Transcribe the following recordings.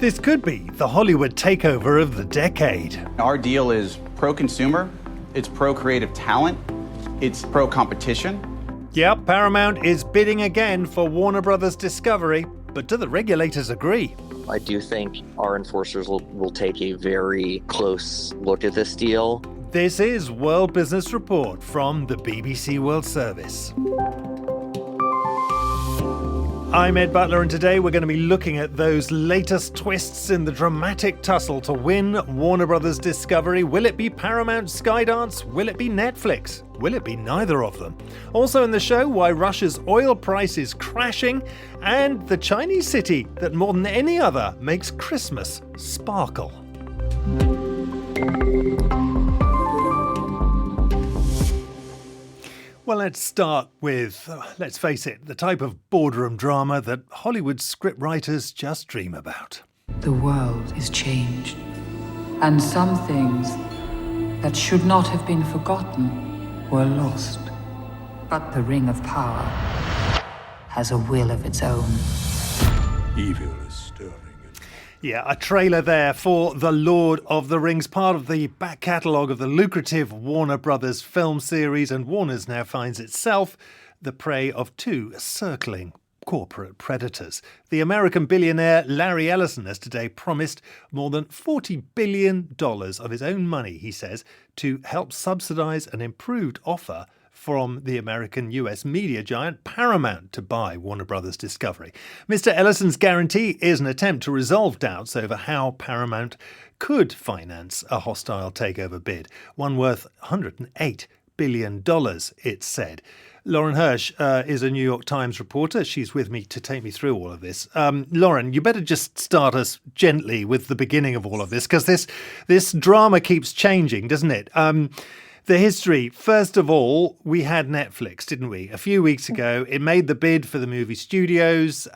This could be the Hollywood takeover of the decade. Our deal is pro-consumer, it's pro-creative talent, it's pro-competition. Yep, Paramount is bidding again for Warner Brothers Discovery, but do the regulators agree? I do think our enforcers will take a very close look at this deal. This is World Business Report from the BBC World Service. I'm Ed Butler, and today we're going to be looking at those latest twists in the dramatic tussle to win Warner Brothers Discovery. Will it be Paramount Skydance? Will it be Netflix? Will it be neither of them? Also in the show, why Russia's oil price is crashing, and the Chinese city that more than any other makes Christmas sparkle. Well, let's start with, let's face it, the type of boardroom drama that Hollywood scriptwriters just dream about. The world is changed, and some things that should not have been forgotten were lost. But the Ring of Power has a will of its own. Evil is stirring. Yeah, a trailer there for The Lord of the Rings, part of the back catalogue of the lucrative Warner Brothers film series, and Warner's now finds itself the prey of two circling corporate predators. The American billionaire Larry Ellison has today promised more than $40 billion of his own money, he says, to help subsidise an improved offer from the American US media giant Paramount to buy Warner Brothers Discovery. Mr. Ellison's guarantee is an attempt to resolve doubts over how Paramount could finance a hostile takeover bid, one worth $108 billion, it's said. Lauren Hirsch is a New York Times reporter. She's with me to take me through all of this. Lauren, you better just start us gently with the beginning of all of this, because this drama keeps changing, doesn't it? The history. First of all, we had Netflix, didn't we? A few weeks ago, it made the bid for the movie studios,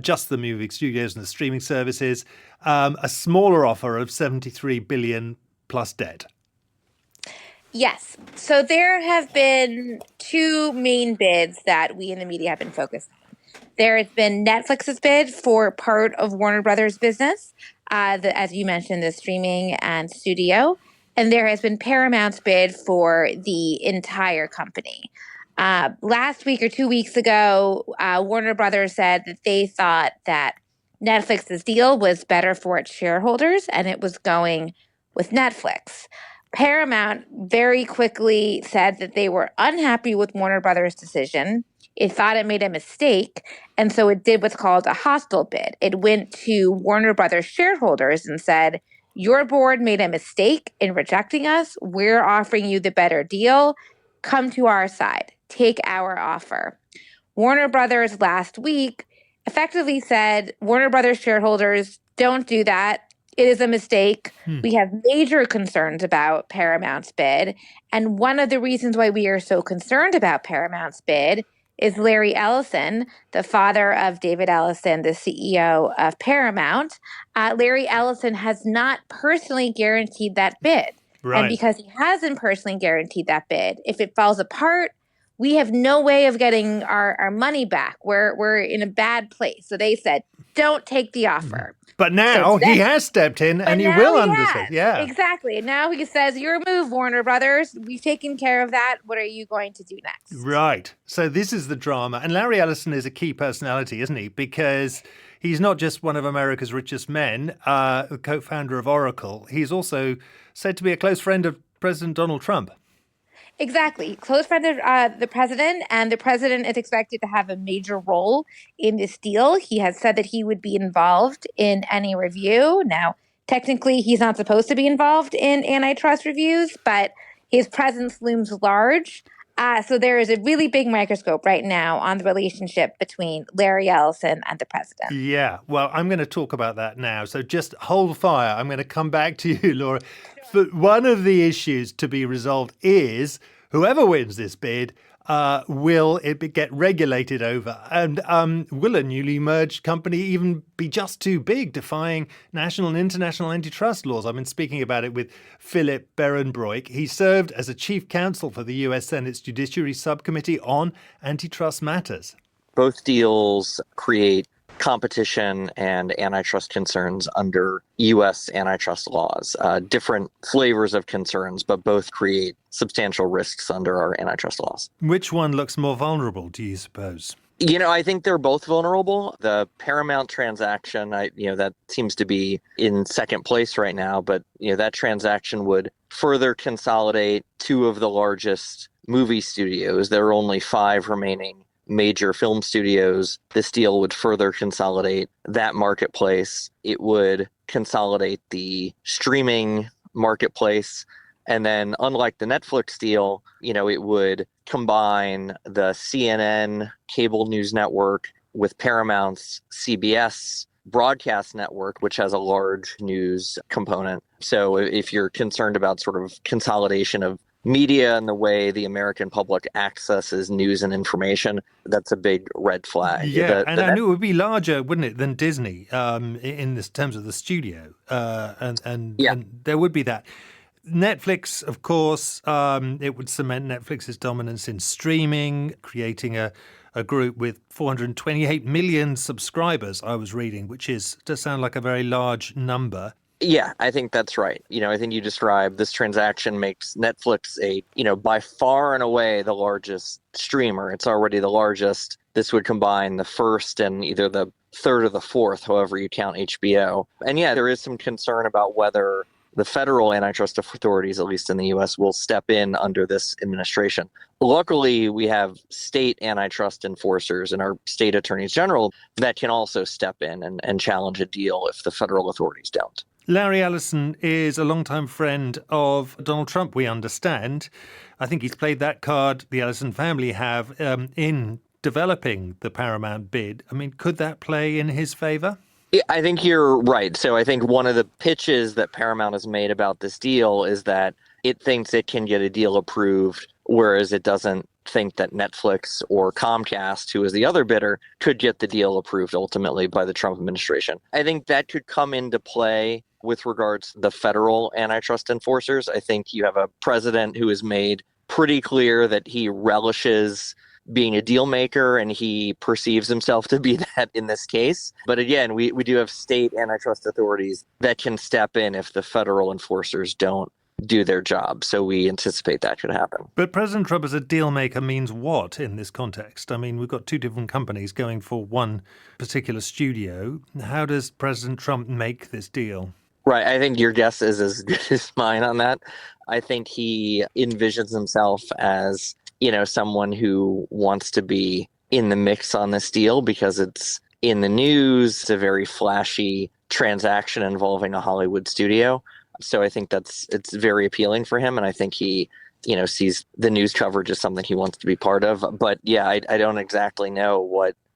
just the movie studios and the streaming services, a smaller offer of $73 billion plus debt. Yes. So there have been two main bids that we in the media have been focused on. There has been Netflix's bid for part of Warner Brothers' business, as you mentioned, the streaming and studio. And there has been Paramount's bid for the entire company. Last week or 2 weeks ago, Warner Brothers said that they thought that Netflix's deal was better for its shareholders, and it was going with Netflix. Paramount very quickly said that they were unhappy with Warner Brothers' decision. It thought it made a mistake, and so it did what's called a hostile bid. It went to Warner Brothers shareholders and said, your board made a mistake in rejecting us. We're offering you the better deal. Come to our side. Take our offer. Warner Brothers last week effectively said, Warner Brothers shareholders, don't do that. It is a mistake. We have major concerns about Paramount's bid. And one of the reasons why we are so concerned about Paramount's bid is Larry Ellison, the father of David Ellison, the CEO of Paramount. Larry Ellison has not personally guaranteed that bid. Right. And because he hasn't personally guaranteed that bid, if it falls apart, we have no way of getting our money back. We're in a bad place. So they said, don't take the offer. But now he has stepped in and he will undertake. Yeah, exactly. And now he says, your move, Warner Brothers. We've taken care of that. What are you going to do next? Right. So this is the drama. And Larry Ellison is a key personality, isn't he? Because he's not just one of America's richest men, the co-founder of Oracle. He's also said to be a close friend of President Donald Trump. Exactly. Close friend of the president, and the president is expected to have a major role in this deal. He has said that he would be involved in any review. Now, technically, he's not supposed to be involved in antitrust reviews, but his presence looms large. So there is a really big microscope right now on the relationship between Larry Ellison and the president. Yeah, well, I'm going to talk about that now. So just hold fire. I'm going to come back to you, Laura. Sure. But one of the issues to be resolved is whoever wins this bid, will it get regulated over? And will a newly merged company even be just too big, defying national and international antitrust laws? I've been speaking about it with Philip Berenbroik. He served as a chief counsel for the U.S. Senate's Judiciary Subcommittee on Antitrust Matters. Both deals create competition and antitrust concerns under U.S. antitrust laws. Different flavors of concerns, but both create substantial risks under our antitrust laws. Which one looks more vulnerable, do you suppose? I think they're both vulnerable. The Paramount transaction, that seems to be in second place right now, but, that transaction would further consolidate two of the largest movie studios. There are only 5 remaining major film studios. This deal would further consolidate that marketplace. It would consolidate the streaming marketplace. And then, unlike the Netflix deal, it would combine the CNN cable news network with Paramount's CBS broadcast network, which has a large news component. So if you're concerned about sort of consolidation of media and the way the American public accesses news and information, that's a big red flag. Yeah, I knew it would be larger, wouldn't it, than Disney in this terms of the studio, and there would be that. Netflix, of course, it would cement Netflix's dominance in streaming, creating a group with 428 million subscribers, I was reading, which does sound like a very large number. Yeah, I think that's right. I think you described this transaction makes Netflix by far and away the largest streamer. It's already the largest. This would combine the first and either the third or the fourth, however you count HBO. And yeah, there is some concern about whether the federal antitrust authorities, at least in the U.S., will step in under this administration. Luckily, we have state antitrust enforcers and our state attorneys general that can also step in and challenge a deal if the federal authorities don't. Larry Ellison is a longtime friend of Donald Trump, we understand. I think he's played that card, the Ellison family have, in developing the Paramount bid. I mean, could that play in his favor? Yeah, I think you're right. So I think one of the pitches that Paramount has made about this deal is that it thinks it can get a deal approved, whereas it doesn't think that Netflix or Comcast, who is the other bidder, could get the deal approved ultimately by the Trump administration. I think that could come into play with regards to the federal antitrust enforcers. I think you have a president who has made pretty clear that he relishes being a deal maker, and he perceives himself to be that in this case. But again, we do have state antitrust authorities that can step in if the federal enforcers don't do their job. So we anticipate that could happen. But President Trump as a deal maker means what in this context? I mean, we've got 2 different companies going for one particular studio. How does President Trump make this deal? Right. I think your guess is as good as mine on that. I think he envisions himself as someone who wants to be in the mix on this deal because it's in the news. It's a very flashy transaction involving a Hollywood studio. So I think it's very appealing for him. And I think he, sees the news coverage as something he wants to be part of. But yeah, I don't exactly know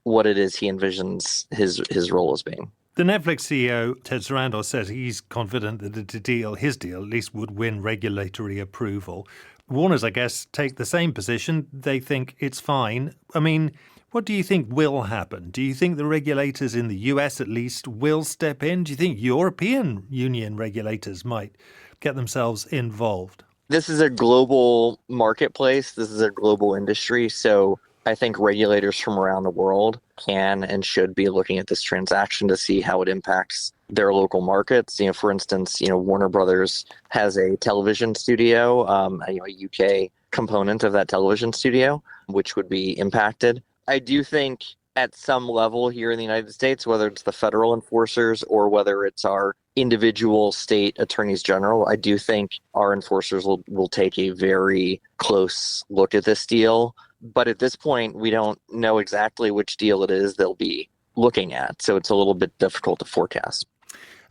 what it is he envisions his role as being. The Netflix CEO, Ted Sarandos, says he's confident that his deal at least would win regulatory approval. Warner's, I guess, take the same position. They think it's fine. I mean, what do you think will happen? Do you think the regulators in the US at least will step in? Do you think European Union regulators might get themselves involved? This is a global marketplace. This is a global industry. So I think regulators from around the world can and should be looking at this transaction to see how it impacts their local markets. For instance, Warner Brothers has a television studio, a UK component of that television studio, which would be impacted. I do think at some level here in the United States, whether it's the federal enforcers or whether it's our individual state attorneys general, I do think our enforcers will take a very close look at this deal. But at this point, we don't know exactly which deal it is they'll be looking at. So it's a little bit difficult to forecast.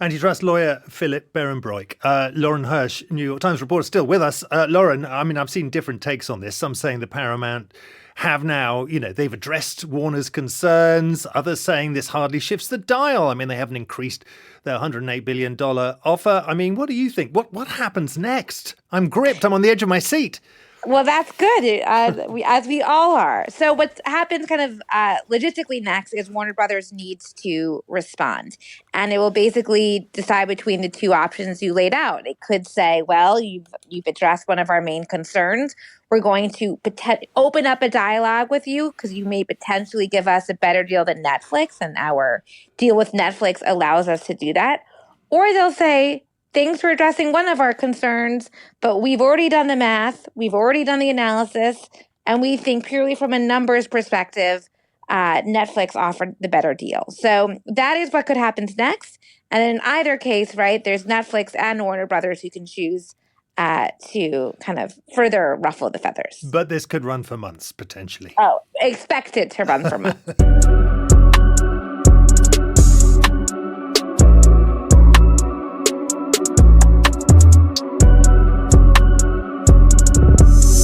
Antitrust lawyer Philip Berenbroik. Lauren Hirsch, New York Times reporter, still with us. Lauren, I mean, I've seen different takes on this. Some saying the Paramount have now, they've addressed Warner's concerns. Others saying this hardly shifts the dial. I mean, they haven't increased their $108 billion offer. I mean, what do you think? What happens next? I'm gripped. I'm on the edge of my seat. Well, that's good, as we all are. So what happens kind of logistically next is Warner Brothers needs to respond. And it will basically decide between the two options you laid out. It could say, well, you've addressed one of our main concerns. We're going to open up a dialogue with you because you may potentially give us a better deal than Netflix, and our deal with Netflix allows us to do that. Or they'll say, thanks for addressing one of our concerns, but we've already done the math, we've already done the analysis, and we think purely from a numbers perspective, Netflix offered the better deal. So that is what could happen next. And in either case, right, there's Netflix and Warner Brothers who can choose to kind of further ruffle the feathers. But this could run for months, potentially. Oh, expect it to run for months.